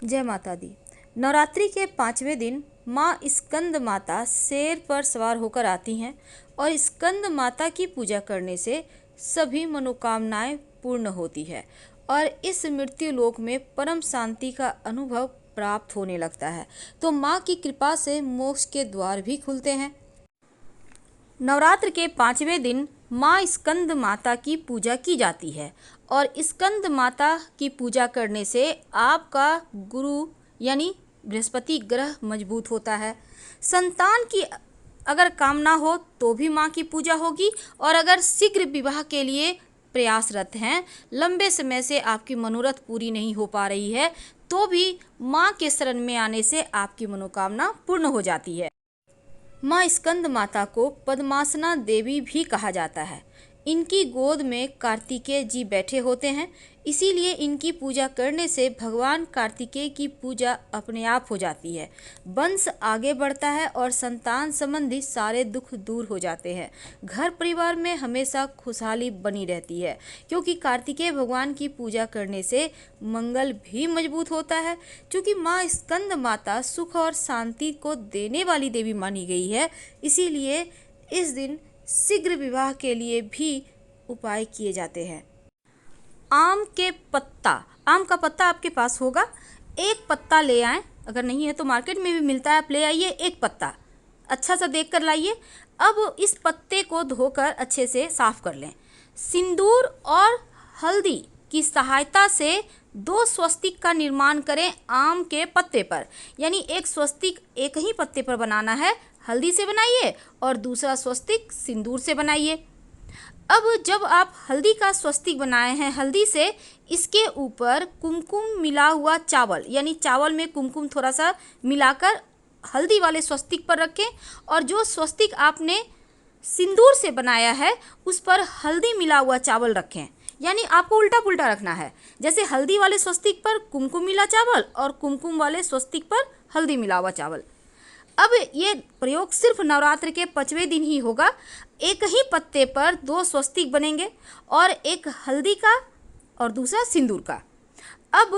जय माता दी। नवरात्रि के 5वें दिन माँ स्कंद माता शेर पर सवार होकर आती हैं और स्कंद माता की पूजा करने से सभी मनोकामनाएं पूर्ण होती है और इस मृत्यु लोक में परम शांति का अनुभव प्राप्त होने लगता है। तो माँ की कृपा से मोक्ष के द्वार भी खुलते हैं। नवरात्र के 5वें दिन माँ स्कंद माता की पूजा की जाती है और स्कंद माता की पूजा करने से आपका गुरु यानी बृहस्पति ग्रह मजबूत होता है। संतान की अगर कामना हो तो भी माँ की पूजा होगी और अगर शीघ्र विवाह के लिए प्रयासरत हैं, लंबे समय से आपकी मनोरथ पूरी नहीं हो पा रही है, तो भी माँ के शरण में आने से आपकी मनोकामना पूर्ण हो जाती है। माँ स्कंद माता को पद्मासना देवी भी कहा जाता है। इनकी गोद में कार्तिकेय जी बैठे होते हैं, इसीलिए इनकी पूजा करने से भगवान कार्तिकेय की पूजा अपने आप हो जाती है। वंश आगे बढ़ता है और संतान संबंधी सारे दुख दूर हो जाते हैं। घर परिवार में हमेशा खुशहाली बनी रहती है, क्योंकि कार्तिकेय भगवान की पूजा करने से मंगल भी मजबूत होता है। क्योंकि माँ स्कंद माता सुख और शांति को देने वाली देवी मानी गई है, इसीलिए इस दिन शीघ्र विवाह के लिए भी उपाय किए जाते हैं। आम का पत्ता आपके पास होगा, एक पत्ता ले आएं। अगर नहीं है तो मार्केट में भी मिलता है, आप ले आइए। एक पत्ता अच्छा सा देख कर लाइए। अब इस पत्ते को धोकर अच्छे से साफ कर लें। सिंदूर और हल्दी की सहायता से 2 स्वस्तिक का निर्माण करें आम के पत्ते पर। यानी एक स्वस्तिक एक ही पत्ते पर बनाना है, हल्दी से बनाइए और दूसरा स्वस्तिक सिंदूर से बनाइए। अब जब आप हल्दी का स्वस्तिक बनाए हैं हल्दी से, इसके ऊपर कुमकुम मिला हुआ चावल, यानी चावल में कुमकुम थोड़ा सा मिलाकर हल्दी वाले स्वस्तिक पर रखें और जो स्वस्तिक आपने सिंदूर से बनाया है उस पर हल्दी मिला हुआ चावल रखें। यानी आपको उल्टा पुल्टा रखना है, जैसे हल्दी वाले स्वस्तिक पर कुमकुम मिला चावल और कुमकुम वाले स्वस्तिक पर हल्दी मिला हुआ चावल। अब ये प्रयोग सिर्फ नवरात्र के 5वें दिन ही होगा। एक ही पत्ते पर 2 स्वस्तिक बनेंगे और एक हल्दी का और दूसरा सिंदूर का। अब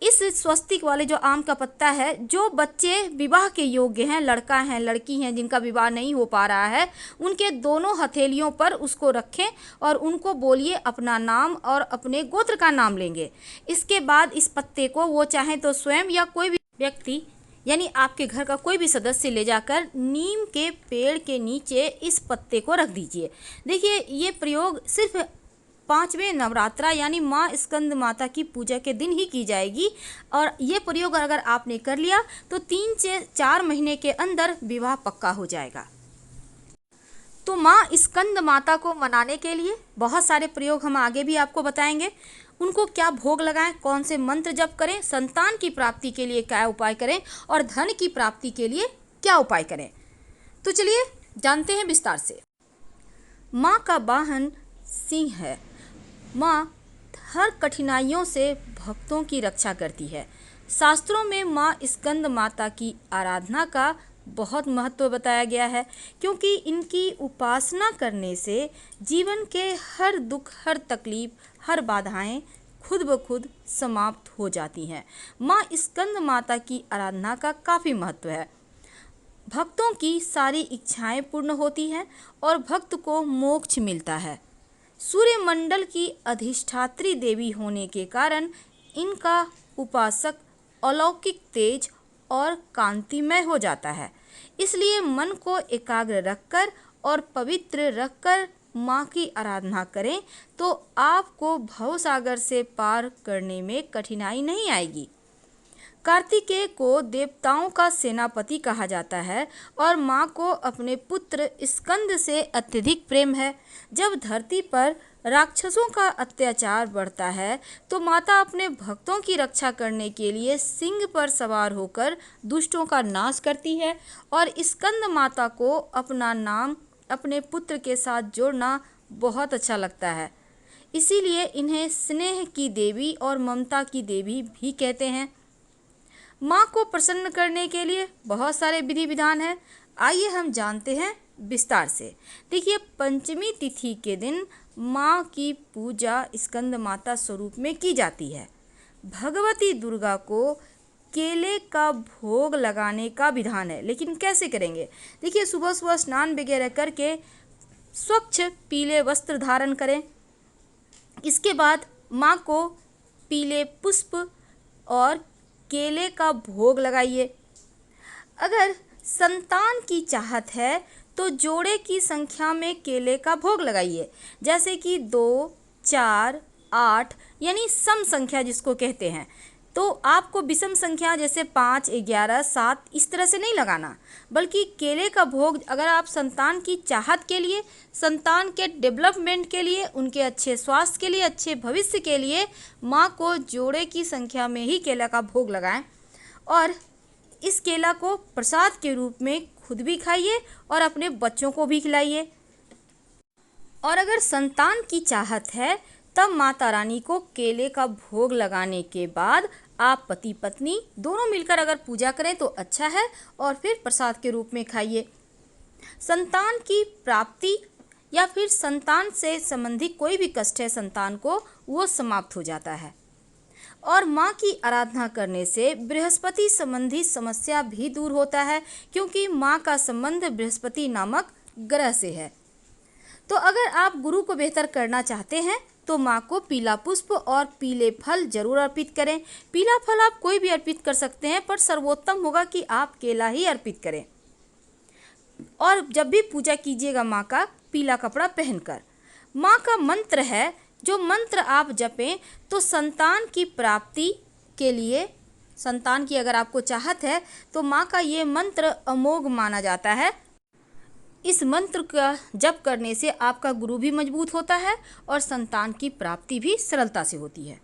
इस स्वस्तिक वाले जो आम का पत्ता है, जो बच्चे विवाह के योग्य हैं, लड़का हैं लड़की हैं जिनका विवाह नहीं हो पा रहा है, उनके दोनों हथेलियों पर उसको रखें और उनको बोलिए अपना नाम और अपने गोत्र का नाम लेंगे। इसके बाद इस पत्ते को वो चाहे तो स्वयं या कोई भी व्यक्ति यानी आपके घर का कोई भी सदस्य ले जाकर नीम के पेड़ के नीचे इस पत्ते को रख दीजिए। देखिए, ये प्रयोग सिर्फ 5वें नवरात्रा यानी माँ स्कंद माता की पूजा के दिन ही की जाएगी और ये प्रयोग अगर आपने कर लिया तो 3 से 4 महीने के अंदर विवाह पक्का हो जाएगा। तो माँ स्कंद माता को मनाने के लिए बहुत सारे प्रयोग हम आगे भी आपको बताएंगे। उनको क्या भोग लगाएं, कौन से मंत्र जप करें, संतान की प्राप्ति के लिए क्या उपाय करें और धन की प्राप्ति के लिए क्या उपाय करें। तो चलिए जानते हैं विस्तार से। माँ का वाहन सिंह है। माँ हर कठिनाइयों से भक्तों की रक्षा करती है। शास्त्रों में माँ स्कंद माता की आराधना का बहुत महत्व बताया गया है, क्योंकि इनकी उपासना करने से जीवन के हर दुख, हर तकलीफ, हर बाधाएं खुद ब खुद समाप्त हो जाती हैं। माँ स्कंद माता की आराधना का काफ़ी महत्व है। भक्तों की सारी इच्छाएं पूर्ण होती हैं और भक्त को मोक्ष मिलता है। सूर्यमंडल की अधिष्ठात्री देवी होने के कारण इनका उपासक अलौकिक तेज और कांतिमय हो जाता है। इसलिए मन को एकाग्र रखकर और पवित्र रखकर माँ की आराधना करें तो आपको भवसागर से पार करने में कठिनाई नहीं आएगी। कार्तिकेय को देवताओं का सेनापति कहा जाता है और माँ को अपने पुत्र स्कंद से अत्यधिक प्रेम है। जब धरती पर राक्षसों का अत्याचार बढ़ता है तो माता अपने भक्तों की रक्षा करने के लिए सिंह पर सवार होकर दुष्टों का नाश करती है और स्कंद माता को अपना नाम अपने पुत्र के साथ जोड़ना बहुत अच्छा लगता है। इसीलिए इन्हें स्नेह की देवी और ममता की देवी भी कहते हैं। माँ को प्रसन्न करने के लिए बहुत सारे विधि विधान हैं। आइए हम जानते हैं विस्तार से। देखिए, पंचमी तिथि के दिन माँ की पूजा स्कंद माता स्वरूप में की जाती है। भगवती दुर्गा को केले का भोग लगाने का विधान है। लेकिन कैसे करेंगे? देखिए, सुबह सुबह स्नान वगैरह करके स्वच्छ पीले वस्त्र धारण करें। इसके बाद माँ को पीले पुष्प और केले का भोग लगाइए। अगर संतान की चाहत है तो जोड़े की संख्या में केले का भोग लगाइए, जैसे कि 2, 4, 8 यानी सम संख्या जिसको कहते हैं। तो आपको विषम संख्या जैसे 5, 11, 7 इस तरह से नहीं लगाना, बल्कि केले का भोग अगर आप संतान की चाहत के लिए, संतान के डेवलपमेंट के लिए, उनके अच्छे स्वास्थ्य के लिए, अच्छे भविष्य के लिए माँ को जोड़े की संख्या में ही केला का भोग लगाएं। और इस केला को प्रसाद के रूप में खुद भी खाइए और अपने बच्चों को भी खिलाइए। और अगर संतान की चाहत है तब माता रानी को केले का भोग लगाने के बाद आप पति पत्नी दोनों मिलकर अगर पूजा करें तो अच्छा है, और फिर प्रसाद के रूप में खाइए। संतान की प्राप्ति या फिर संतान से संबंधित कोई भी कष्ट है संतान को, वो समाप्त हो जाता है। और माँ की आराधना करने से बृहस्पति संबंधी समस्या भी दूर होता है, क्योंकि माँ का संबंध बृहस्पति नामक ग्रह से है। तो अगर आप गुरु को बेहतर करना चाहते हैं तो माँ को पीला पुष्प और पीले फल जरूर अर्पित करें। पीला फल आप कोई भी अर्पित कर सकते हैं, पर सर्वोत्तम होगा कि आप केला ही अर्पित करें। और जब भी पूजा कीजिएगा माँ का, पीला कपड़ा पहनकर। माँ का मंत्र है, जो मंत्र आप जपें तो संतान की प्राप्ति के लिए, संतान की अगर आपको चाहत है तो माँ का ये मंत्र अमोघ माना जाता है। इस मंत्र का जप करने से आपका गुरु भी मजबूत होता है और संतान की प्राप्ति भी सरलता से होती है।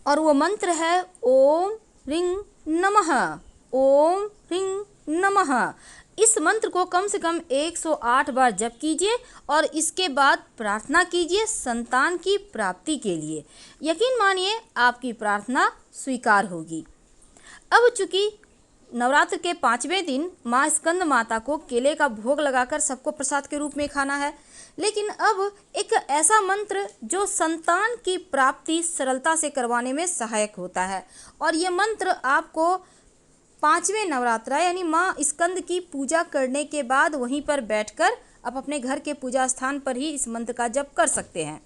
और वो मंत्र है ओम ह्रीं नमः, ओम ह्रीं नमः। इस मंत्र को कम से कम 108 बार जप कीजिए और इसके बाद प्रार्थना कीजिए संतान की प्राप्ति के लिए। यकीन मानिए आपकी प्रार्थना स्वीकार होगी। अब चूंकि नवरात्र के 5वें दिन माँ स्कंद माता को केले का भोग लगाकर सबको प्रसाद के रूप में खाना है, लेकिन अब एक ऐसा मंत्र जो संतान की प्राप्ति सरलता से करवाने में सहायक होता है। और ये मंत्र आपको 5वें नवरात्रा यानी माँ स्कंद की पूजा करने के बाद वहीं पर बैठकर आप अपने घर के पूजा स्थान पर ही इस मंत्र का जप कर सकते हैं।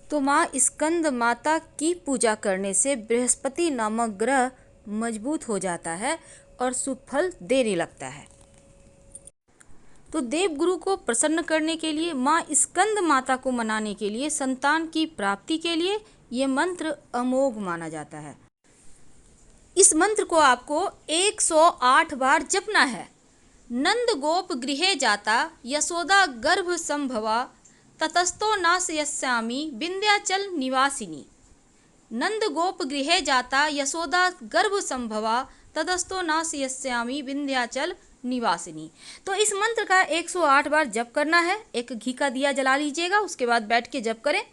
तो माँ स्कंद माता की पूजा करने से बृहस्पति नामक ग्रह मजबूत हो जाता है और शुभ फल देने लगता है। तो देव गुरु को प्रसन्न करने के लिए, माँ स्कंद माता को मनाने के लिए, संतान की प्राप्ति के लिए ये मंत्र अमोघ माना जाता है। इस मंत्र को आपको 108 बार जपना है। नंद गोप गृहे जाता यशोदा गर्भ संभवा ततस्तो नाशयस्यामि विंध्याचल निवासिनी। नंद गोप गृहे जाता यशोदा गर्भ संभवा ततस्तो नाशयस्यामि विंध्याचल निवासिनी। तो इस मंत्र का 108 बार जप करना है। एक घी का दिया जला लीजिएगा, उसके बाद बैठ के जप करें।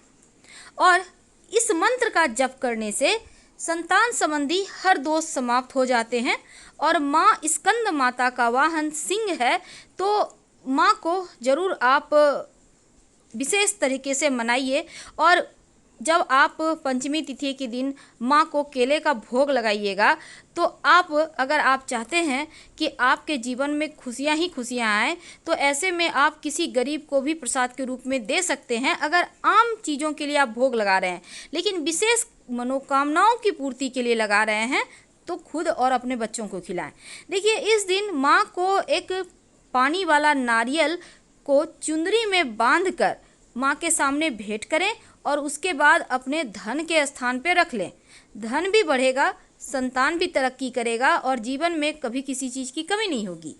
और इस मंत्र का जप करने से संतान संबंधी हर दोष समाप्त हो जाते हैं। और माँ स्कंद माता का वाहन सिंह है, तो माँ को जरूर आप विशेष तरीके से मनाइए। और जब आप पंचमी तिथि के दिन माँ को केले का भोग लगाइएगा तो आप, अगर आप चाहते हैं कि आपके जीवन में खुशियाँ ही खुशियाँ आएँ, तो ऐसे में आप किसी गरीब को भी प्रसाद के रूप में दे सकते हैं। अगर आम चीज़ों के लिए आप भोग लगा रहे हैं, लेकिन विशेष मनोकामनाओं की पूर्ति के लिए लगा रहे हैं, तो खुद और अपने बच्चों को खिलाएं। देखिए, इस दिन माँ को एक पानी वाला नारियल को चुंदरी में बांधकर माँ के सामने भेंट करें और उसके बाद अपने धन के स्थान पे रख लें। धन भी बढ़ेगा, संतान भी तरक्की करेगा और जीवन में कभी किसी चीज़ की कमी नहीं होगी।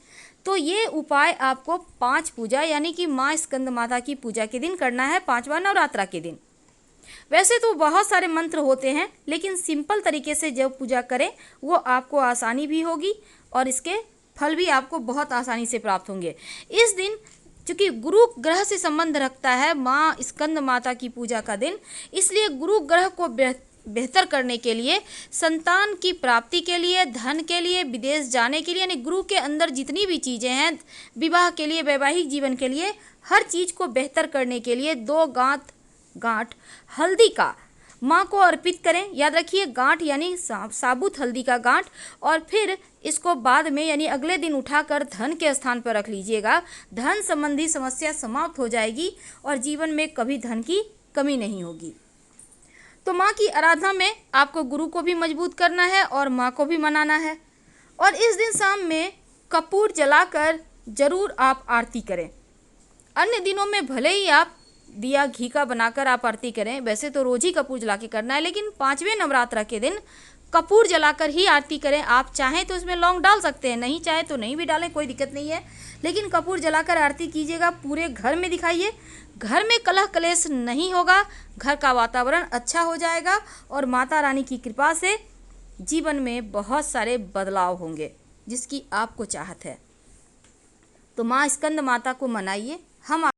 तो ये उपाय आपको 5 पूजा यानी कि माँ स्कंद माता की पूजा के दिन करना है, 5वां नवरात्रा के दिन। वैसे तो बहुत सारे मंत्र होते हैं, लेकिन सिंपल तरीके से जब पूजा करें वो आपको आसानी भी होगी और इसके फल भी आपको बहुत आसानी से प्राप्त होंगे। इस दिन चूँकि गुरु ग्रह से संबंध रखता है माँ स्कंद माता की पूजा का दिन, इसलिए गुरु ग्रह को बेहतर करने के लिए, संतान की प्राप्ति के लिए, धन के लिए, विदेश जाने के लिए, यानी गुरु के अंदर जितनी भी चीज़ें हैं, विवाह के लिए, वैवाहिक जीवन के लिए, हर चीज़ को बेहतर करने के लिए 2 गांठ हल्दी का माँ को अर्पित करें। याद रखिए, गांठ यानी साबुत हल्दी का गांठ, और फिर इसको बाद में यानी अगले दिन उठाकर धन के स्थान पर रख लीजिएगा। धन संबंधी समस्या समाप्त हो जाएगी और जीवन में कभी धन की कमी नहीं होगी। तो माँ की आराधना में आपको गुरु को भी मजबूत करना है और माँ को भी मनाना है। और इस दिन शाम में कपूर जलाकर जरूर आप आरती करें। अन्य दिनों में भले ही आप दिया घी का बनाकर आप आरती करें, वैसे तो रोज ही कपूर जला के करना है, लेकिन 5वें नवरात्र के दिन कपूर जलाकर ही आरती करें। आप चाहें तो इसमें लौंग डाल सकते हैं, नहीं चाहे तो नहीं भी डालें, कोई दिक्कत नहीं है, लेकिन कपूर जलाकर आरती कीजिएगा। पूरे घर में दिखाइए। घर में कलह कलेश नहीं होगा, घर का वातावरण अच्छा हो जाएगा और माता रानी की कृपा से जीवन में बहुत सारे बदलाव होंगे जिसकी आपको चाहत है। तो माँ स्कंद माता को मनाइए। हम